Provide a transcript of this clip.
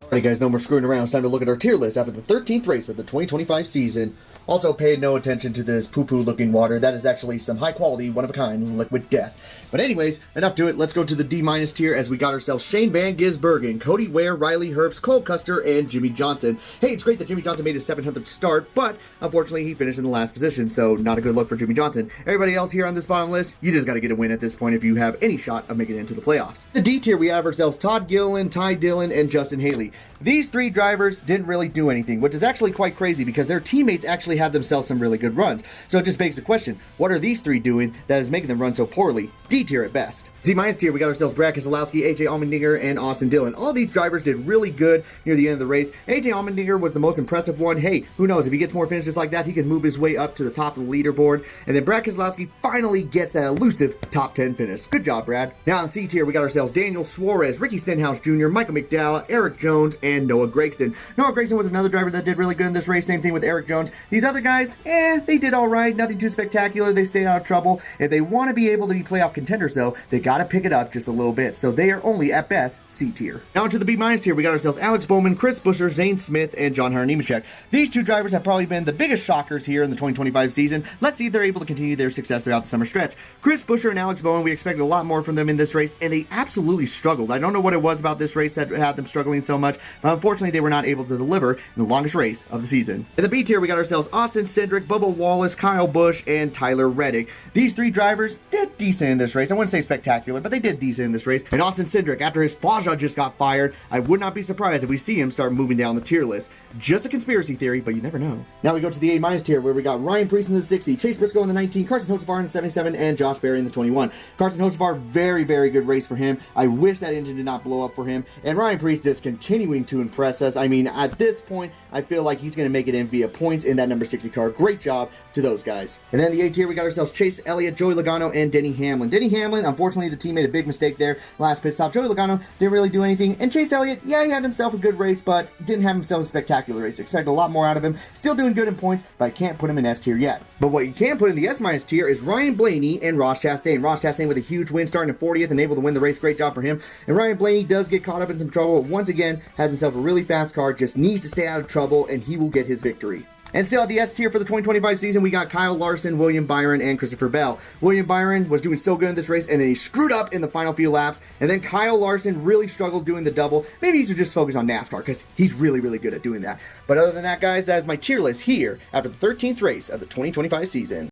Alright guys, no more screwing around. It's time to look at our tier list after the 13th race of the 2025 season. Also pay no attention to this poo-poo looking water. That is actually some high quality, one-of-a-kind liquid death. But anyways, enough to it. Let's go to the D- tier as we got ourselves Shane Van Gisbergen, Cody Ware, Riley Herbst, Cole Custer, and Jimmy Johnson. Hey, it's great that Jimmy Johnson made his 700th start, but unfortunately he finished in the last position, so not a good look for Jimmy Johnson. Everybody else here on this bottom list, you just got to get a win at this point if you have any shot of making it into the playoffs. The D tier, we have ourselves Todd Gilliland, Ty Dillon, and Justin Haley. These three drivers didn't really do anything, which is actually quite crazy because their teammates actually had themselves some really good runs. So it just begs the question, what are these three doing that is making them run so poorly? D tier at best. Z- tier, we got ourselves Brad Keselowski, AJ Allmendinger, and Austin Dillon. All these drivers did really good near the end of the race. AJ Allmendinger was the most impressive one. Hey, who knows, if he gets more finishes like that, he can move his way up to the top of the leaderboard. And then Brad Keselowski finally gets that elusive top 10 finish. Good job, Brad. Now on C tier, we got ourselves Daniel Suarez, Ricky Stenhouse Jr., Michael McDowell, Eric Jones, and Noah Gragson. Noah Gragson was another driver that did really good in this race. Same thing with Eric Jones. These other guys, they did all right. Nothing too spectacular. They stayed out of trouble. If they want to be able to be playoff contenders, though, they got to pick it up just a little bit. So they are only, at best, C tier. Now into the B- tier, we got ourselves Alex Bowman, Chris Buescher, Zane Smith, and John Hunter Nemechek. These two drivers have probably been the biggest shockers here in the 2025 season. Let's see if they're able to continue their success throughout the summer stretch. Chris Buescher and Alex Bowman, we expected a lot more from them in this race, and they absolutely struggled. I don't know what it was about this race that had them struggling so much, but unfortunately they were not able to deliver in the longest race of the season. In the B tier, we got ourselves Austin Cindric, Bubba Wallace, Kyle Busch, and Tyler Reddick. These three drivers did decent in this race. I wouldn't say spectacular, but they did decent in this race. And Austin Cindric, after his Faja just got fired, I would not be surprised if we see him start moving down the tier list. Just a conspiracy theory, but you never know. Now we go to the A- tier, where we got Ryan Preece in the 60, Chase Briscoe in the 19, Carson Hocevar in the 77, and Josh Berry in the 21. Carson Hocevar, very, very good race for him. I wish that engine did not blow up for him. And Ryan Preece just continuing to impress us. I mean, at this point, I feel like he's going to make it in via points in that number 60 car. Great job to those guys. And then the A tier, we got ourselves Chase Elliott, Joey Logano, and Denny Hamlin. Denny Hamlin, unfortunately, the team made a big mistake there. Last pit stop. Joey Logano didn't really do anything. And Chase Elliott, yeah, he had himself a good race, but didn't have himself a spectacular race. Expect a lot more out of him. Still doing good in points, but I can't put him in S tier yet. But what you can put in the S- tier is Ryan Blaney and Ross Chastain. Ross Chastain with a huge win, starting at 40th and able to win the race. Great job for him. And Ryan Blaney does get caught up in some trouble, but once again, has himself a really fast car, just needs to stay out of trouble, and he will get his victory. And still at the S tier for the 2025 season, we got Kyle Larson, William Byron, and Christopher Bell. William Byron was doing so good in this race, and then he screwed up in the final few laps. And then Kyle Larson really struggled doing the double. Maybe he should just focus on NASCAR, because he's really, really good at doing that. But other than that, guys, that is my tier list here after the 13th race of the 2025 season.